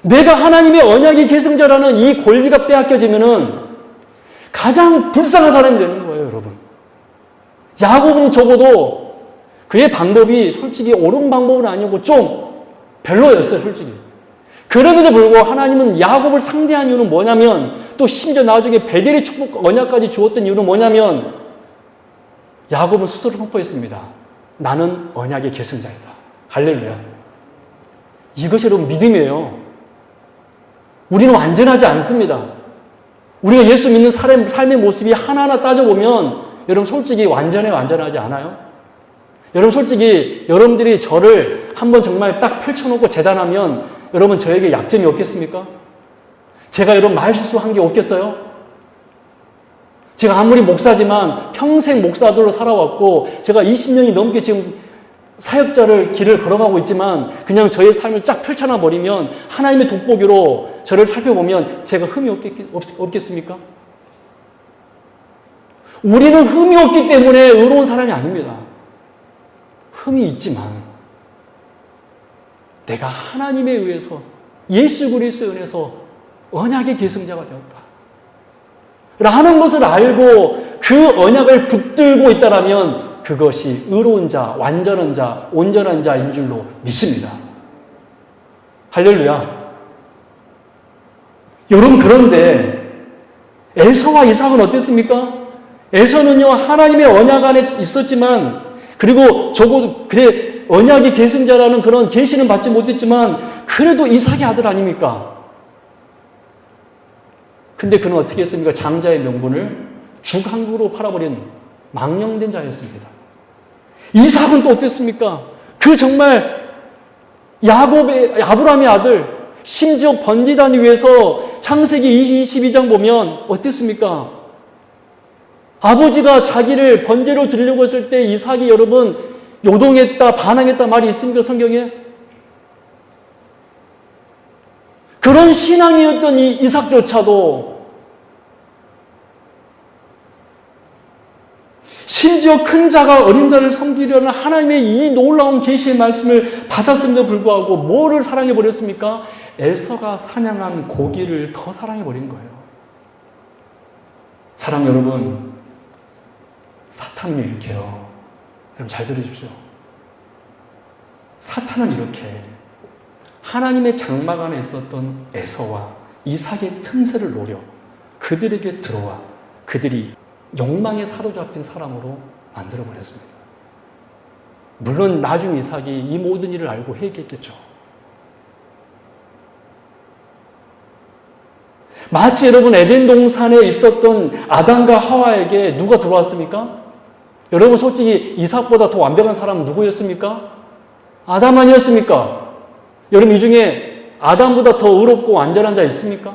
내가 하나님의 언약의 계승자라는 이 권리가 빼앗겨지면은 가장 불쌍한 사람이 되는 거예요, 여러분. 야곱은 적어도 그의 방법이 솔직히 옳은 방법은 아니고 좀 별로였어요, 솔직히. 그럼에도 불구하고 하나님은 야곱을 상대한 이유는 뭐냐면, 또 심지어 나중에 베델의 축복 언약까지 주었던 이유는 뭐냐면, 야곱은 스스로 선포했습니다. 나는 언약의 계승자이다. 할렐루야. 이것이 여러분 믿음이에요. 우리는 완전하지 않습니다. 우리가 예수 믿는 삶의 모습이 하나하나 따져보면 여러분 솔직히 완전하지 않아요? 여러분 솔직히 여러분들이 저를 한번 정말 딱 펼쳐놓고 재단하면 여러분 저에게 약점이 없겠습니까? 제가 여러분 말실수한 게 없겠어요? 제가 아무리 목사지만 평생 목사들로 살아왔고 제가 20년이 넘게 지금 사역자를 길을 걸어가고 있지만 그냥 저의 삶을 쫙 펼쳐놔 버리면 하나님의 돋보기로 저를 살펴보면 제가 흠이 없겠습니까? 우리는 흠이 없기 때문에 의로운 사람이 아닙니다. 흠이 있지만 내가 하나님에 의해서 예수 그리스도에 의해서 언약의 계승자가 되었다 라는 것을 알고 그 언약을 붙들고 있다라면 그것이 의로운 자, 완전한 자, 온전한 자인 줄로 믿습니다. 할렐루야. 여러분, 그런데 에서와 이삭은 어땠습니까? 에서는요, 하나님의 언약 안에 있었지만, 그리고 적어도, 그래, 언약의 계승자라는 그런 계시는 받지 못했지만, 그래도 이삭의 아들 아닙니까? 근데 그는 어떻게 했습니까? 장자의 명분을 죽 한 그루 팔아버린 망령된 자였습니다. 이삭은 또 어땠습니까? 그 정말 아브라함의 아들, 심지어 번제단 위에서 창세기 22장 보면 어땠습니까? 아버지가 자기를 번제로 드리려고 했을 때 이삭이 여러분 요동했다, 반항했다 말이 있습니까, 성경에? 그런 신앙이었던 이 이삭조차도 심지어 큰 자가 어린 자를 섬기려는 하나님의 이 놀라운 계시의 말씀을 받았음에도 불구하고 뭐를 사랑해버렸습니까? 에서가 사냥한 고기를 더 사랑해버린 거예요. 사랑 여러분, 사탄은 이렇게요. 여러분 잘 들으십시오. 사탄은 이렇게 하나님의 장막 안에 있었던 에서와 이삭의 틈새를 노려 그들에게 들어와 그들이 욕망에 사로잡힌 사람으로 만들어버렸습니다. 물론 나중 이삭이 이 모든 일을 알고 회개했겠죠. 마치 여러분 에덴 동산에 있었던 아담과 하와에게 누가 들어왔습니까? 여러분 솔직히 이삭보다 더 완벽한 사람은 누구였습니까? 아담 아니었습니까? 여러분 이 중에 아담보다 더 의롭고 완전한 자 있습니까?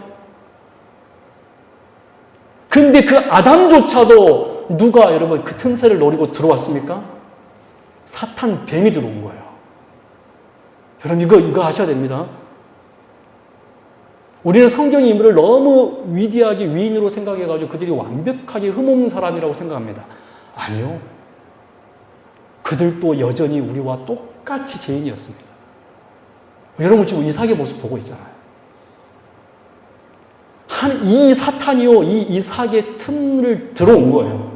근데 그 아담조차도 누가 여러분 그 틈새를 노리고 들어왔습니까? 사탄 뱀이 들어온 거예요. 여러분 이거 아셔야 됩니다. 우리는 성경 인물을 너무 위대하게 위인으로 생각해가지고 그들이 완벽하게 흠없는 사람이라고 생각합니다. 아니요. 그들도 여전히 우리와 똑같이 죄인이었습니다. 여러분 지금 이삭의 모습 보고 있잖아요. 이 사탄이요, 이 이삭의 틈을 들어온 거예요.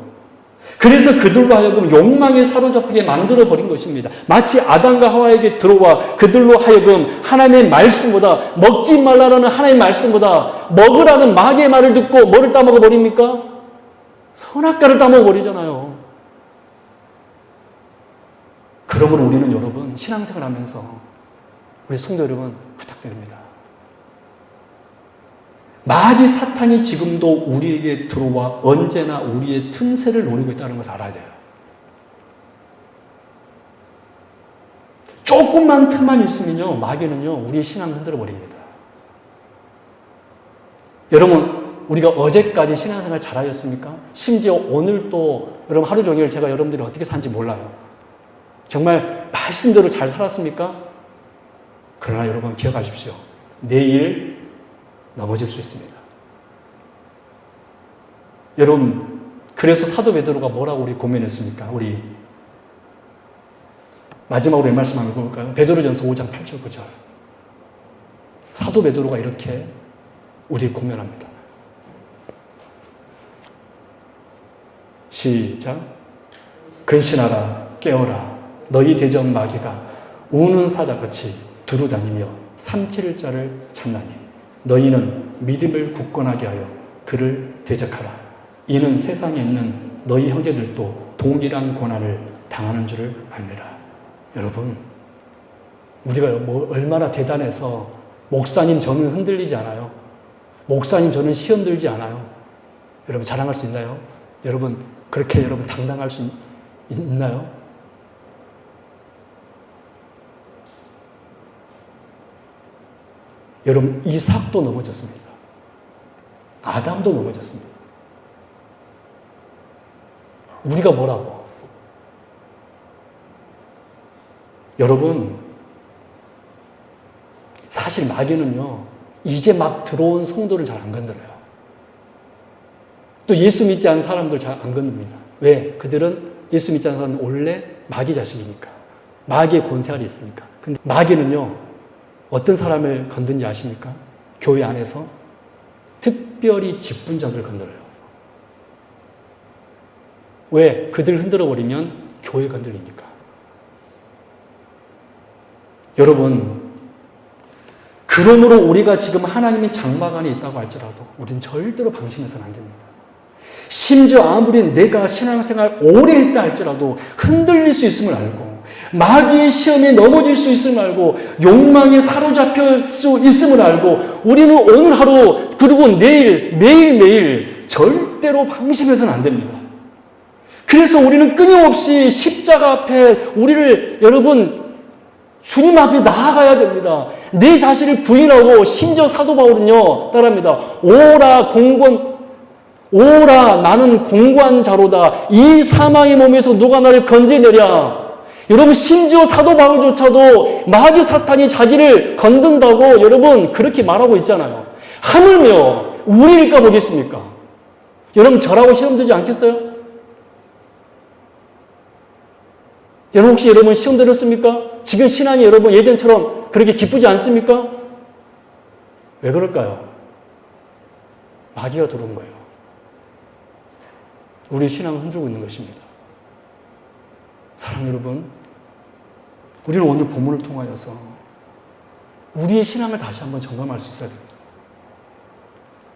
그래서 그들로 하여금 욕망에 사로잡히게 만들어버린 것입니다. 마치 아담과 하와에게 들어와 그들로 하여금 하나님의 말씀보다, 먹지 말라는 하나님의 말씀보다 먹으라는 마귀의 말을 듣고 뭐를 따먹어버립니까? 선악과를 따먹어버리잖아요. 그러므로 우리는 여러분 신앙생활 하면서 우리 성도 여러분 부탁드립니다. 마귀 사탄이 지금도 우리에게 들어와 언제나 우리의 틈새를 노리고 있다는 것을 알아야 돼요. 조금만 틈만 있으면요, 마귀는요, 우리의 신앙을 흔들어 버립니다. 여러분, 우리가 어제까지 신앙생활 잘하셨습니까? 심지어 오늘도 여러분 하루 종일 제가 여러분들이 어떻게 사는지 몰라요. 정말 말씀대로 잘 살았습니까? 그러나 여러분 기억하십시오. 내일 넘어질 수 있습니다. 여러분, 그래서 사도 베드로가 뭐라고 우리 고민했습니까? 우리 마지막으로 이 말씀 한번 볼까요? 베드로전서 5장 8절 9절. 사도 베드로가 이렇게 우리 고민합니다. 시작. 근신하라, 깨어라. 너희 대적 마귀가 우는 사자같이 두루다니며 삼킬 자를 찾나니 너희는 믿음을 굳건하게 하여 그를 대적하라. 이는 세상에 있는 너희 형제들도 동일한 고난을 당하는 줄을 알미라. 여러분, 우리가 얼마나 대단해서 목사님 저는 흔들리지 않아요. 목사님 저는 시험 들지 않아요. 여러분 자랑할 수 있나요? 여러분 그렇게 여러분 당당할 수 있나요? 여러분 이삭도 넘어졌습니다. 아담도 넘어졌습니다. 우리가 뭐라고? 여러분 사실 마귀는요 이제 막 들어온 성도를 잘 안 건드려요. 또 예수 믿지 않는 사람들 잘 안 건듭니다. 왜? 그들은 예수 믿지 않는 사람은 원래 마귀 자식이니까. 마귀의 권세 아래 있으니까. 근데 마귀는요 어떤 사람을 건드는지 아십니까? 교회 안에서 특별히 직분자들을 건드려요. 왜? 그들을 흔들어버리면 교회가 흔들리니까. 여러분, 그러므로 우리가 지금 하나님의 장막 안에 있다고 할지라도 우리는 절대로 방심해서는 안 됩니다. 심지어 아무리 내가 신앙생활 오래 했다 할지라도 흔들릴 수 있음을 알고 마귀의 시험에 넘어질 수 있음을 알고 욕망에 사로잡힐 수 있음을 알고 우리는 오늘 하루 그리고 내일 매일매일 절대로 방심해서는 안 됩니다. 그래서 우리는 끊임없이 십자가 앞에 우리를 여러분 주님 앞에 나아가야 됩니다. 내 자신을 부인하고 심지어 사도 바울은요 따라합니다. 오라 나는 공고한 자로다. 이 사망의 몸에서 누가 나를 건져내랴. 여러분 심지어 사도 바울조차도 마귀 사탄이 자기를 건든다고 여러분 그렇게 말하고 있잖아요. 하물며 우리일까 보겠습니까? 여러분 저라고 시험 들지 않겠어요? 여러분 혹시 여러분 시험 들었습니까? 지금 신앙이 여러분 예전처럼 그렇게 기쁘지 않습니까? 왜 그럴까요? 마귀가 들어온 거예요. 우리 신앙을 흔들고 있는 것입니다. 사랑 여러분, 우리는 오늘 본문을 통하여서 우리의 신앙을 다시 한번 점검할 수 있어야 됩니다.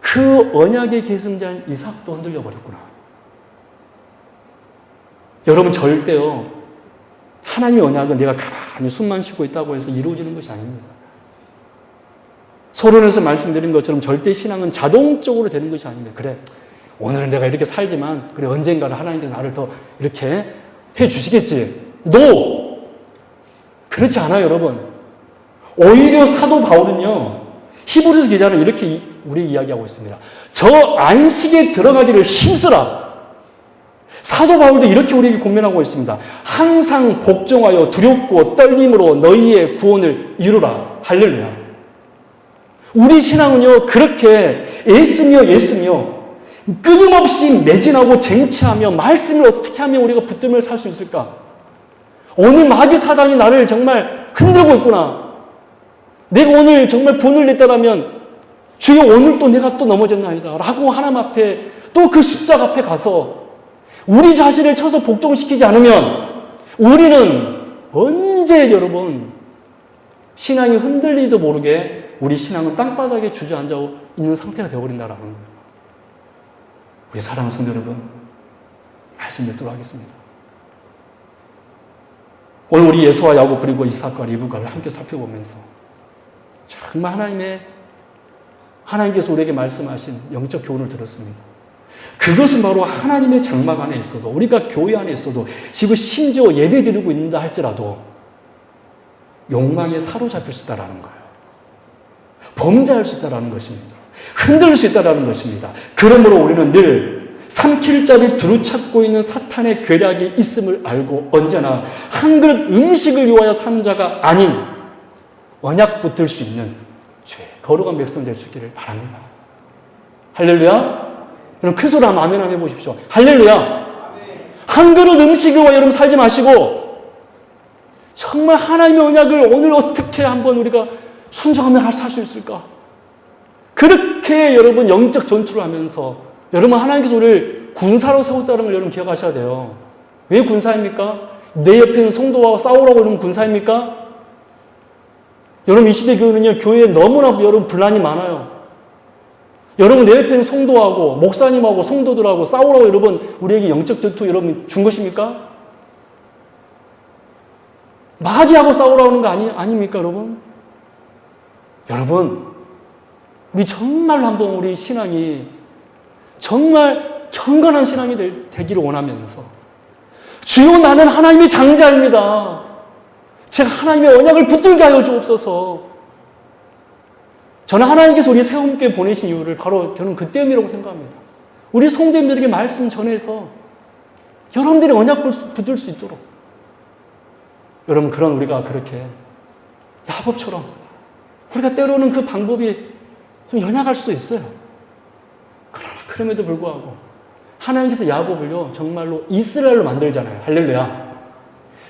그 언약의 계승자인 이삭도 흔들려 버렸구나. 여러분 절대요. 하나님의 언약은 내가 가만히 숨만 쉬고 있다고 해서 이루어지는 것이 아닙니다. 서론에서 말씀드린 것처럼 절대 신앙은 자동적으로 되는 것이 아닙니다. 그래, 오늘은 내가 이렇게 살지만 그래 언젠가는 하나님께서 나를 더 이렇게 해 주시겠지. No! 그렇지 않아요, 여러분. 오히려 사도 바울은요, 히브리서 기자는 이렇게 우리 이야기하고 있습니다. 저 안식에 들어가기를 힘쓰라. 사도 바울도 이렇게 우리에게 권면하고 있습니다. 항상 복종하여 두렵고 떨림으로 너희의 구원을 이루라. 할렐루야. 우리 신앙은요, 그렇게 예수며 끊임없이 매진하고 쟁취하며 말씀을 어떻게 하면 우리가 붙들며 살 수 있을까? 오늘 마귀 사단이 나를 정말 흔들고 있구나. 내가 오늘 정말 분을 냈다라면 주여 오늘 또 내가 또 넘어졌나이다 라고 하나님 앞에 또 그 십자가 앞에 가서 우리 자신을 쳐서 복종시키지 않으면 우리는 언제 여러분 신앙이 흔들리지도 모르게 우리 신앙은 땅바닥에 주저앉아 있는 상태가 되어버린다라는 거예요. 우리 사랑하는 성도 여러분, 말씀 맺도록 하겠습니다. 오늘 우리 예수와 야곱 그리고 이삭과 리브가를 함께 살펴보면서 정말 하나님께서 우리에게 말씀하신 영적 교훈을 들었습니다. 그것은 바로 하나님의 장막 안에 있어도 우리가 교회 안에 있어도 지금 심지어 예배 드리고 있는다 할지라도 욕망에 사로잡힐 수 있다는 거예요. 범죄할 수 있다는 것입니다. 흔들릴 수 있다는 것입니다. 그러므로 우리는 늘 삼킬 자를 두루찾고 있는 사탄의 괴략이 있음을 알고 언제나 한 그릇 음식을 위하여 사는 자가 아닌 언약 붙들 수 있는 죄, 거룩한 백성 될 수 있기를 바랍니다. 할렐루야. 여러분 큰 소리 한번 아멘 한번 해보십시오. 할렐루야. 한 그릇 음식을 위하여 여러분 살지 마시고 정말 하나님의 언약을 오늘 어떻게 한번 우리가 순종하면 살 수 있을까? 그렇게 여러분 영적 전투를 하면서 여러분 하나님께서 우리를 군사로 세웠다는 걸 여러분 기억하셔야 돼요. 왜 군사입니까? 내 옆에 있는 성도와 싸우라고 여러분 군사입니까? 여러분 이 시대 교회는요, 교회에 너무나 여러분 분란이 많아요. 여러분 내 옆에 있는 성도하고 목사님하고 성도들하고 싸우라고 여러분 우리에게 영적 전투 여러분 준 것입니까? 마귀하고 싸우라고 하는 거 아닙니까 여러분? 여러분 우리 정말로 한번 우리 신앙이 정말 경건한 신앙이 되기를 원하면서 주여 나는 하나님의 장자입니다. 제가 하나님의 언약을 붙들게 하여 주옵소서. 저는 하나님께서 우리 새움께 보내신 이유를 바로 저는 그 때문이라고 생각합니다. 우리 성도님들에게 말씀 전해서 여러분들이 언약 붙들 수 있도록 여러분 그런 우리가 그렇게 야곱처럼 우리가 때로는 그 방법이 좀 연약할 수도 있어요. 그러나 그럼에도 불구하고 하나님께서 야곱을요 정말로 이스라엘로 만들잖아요. 할렐루야.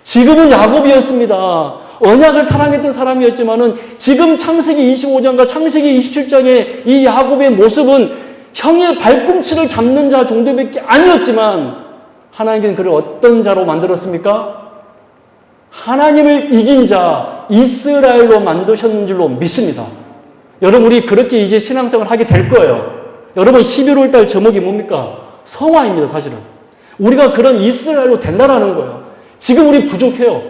지금은 야곱이었습니다. 언약을 사랑했던 사람이었지만은 지금 창세기 25장과 창세기 27장의 이 야곱의 모습은 형의 발꿈치를 잡는 자 정도밖에 아니었지만 하나님께서는 그를 어떤 자로 만들었습니까? 하나님을 이긴 자, 이스라엘로 만드셨는 줄로 믿습니다. 여러분, 우리 그렇게 이제 신앙생활 하게 될 거예요. 여러분, 11월 달 제목이 뭡니까? 성화입니다, 사실은. 우리가 그런 이스라엘로 된다라는 거예요. 지금 우리 부족해요.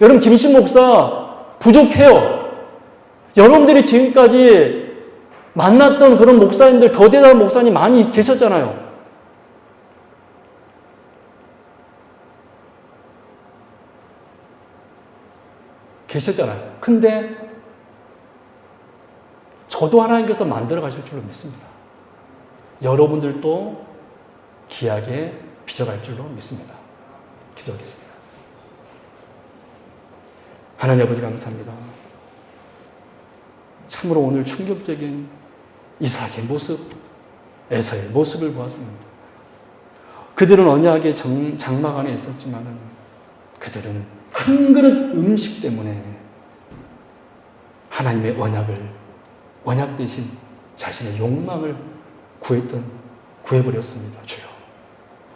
여러분, 김신 목사 부족해요. 여러분들이 지금까지 만났던 그런 목사님들, 더 대단한 목사님 많이 계셨잖아요. 계셨잖아요. 근데 저도 하나님께서 만들어 가실 줄로 믿습니다. 여러분들도 귀하게 빚어갈 줄로 믿습니다. 기도하겠습니다. 하나님 아버지 감사합니다. 참으로 오늘 충격적인 이삭의 모습, 에서의 모습을 보았습니다. 그들은 언약의 장막 안에 있었지만 그들은 한 그릇 음식 때문에 하나님의 언약 대신 자신의 욕망을 구해버렸습니다. 주여.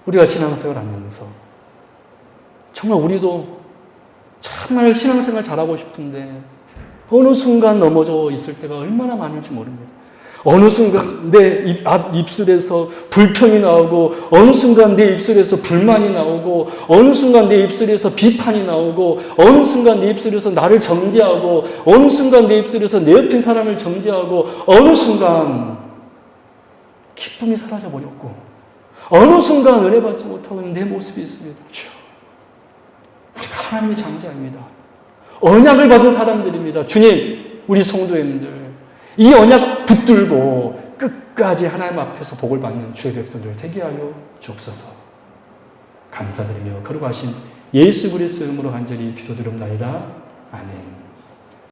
우리가 신앙생활 하면서 정말 우리도 정말 신앙생활 잘하고 싶은데 어느 순간 넘어져 있을 때가 얼마나 많은지 모릅니다. 어느 순간 내 입술에서 불평이 나오고, 어느 순간 내 입술에서 불만이 나오고, 어느 순간 내 입술에서 비판이 나오고, 어느 순간 내 입술에서 나를 정죄하고, 어느 순간 내 입술에서 내 옆인 사람을 정죄하고, 어느 순간 기쁨이 사라져버렸고, 어느 순간 은혜 받지 못하고 있는 내 모습이 있습니다. 주여, 우리가 하나님의 장자입니다. 언약을 받은 사람들입니다. 주님, 우리 성도님들 이 언약 붙들고 끝까지 하나님 앞에서 복을 받는 주의 백성들 되게 하여 주옵소서. 감사드리며 거룩하신 예수 그리스도의 이름으로 간절히 기도드립나이다. 아멘.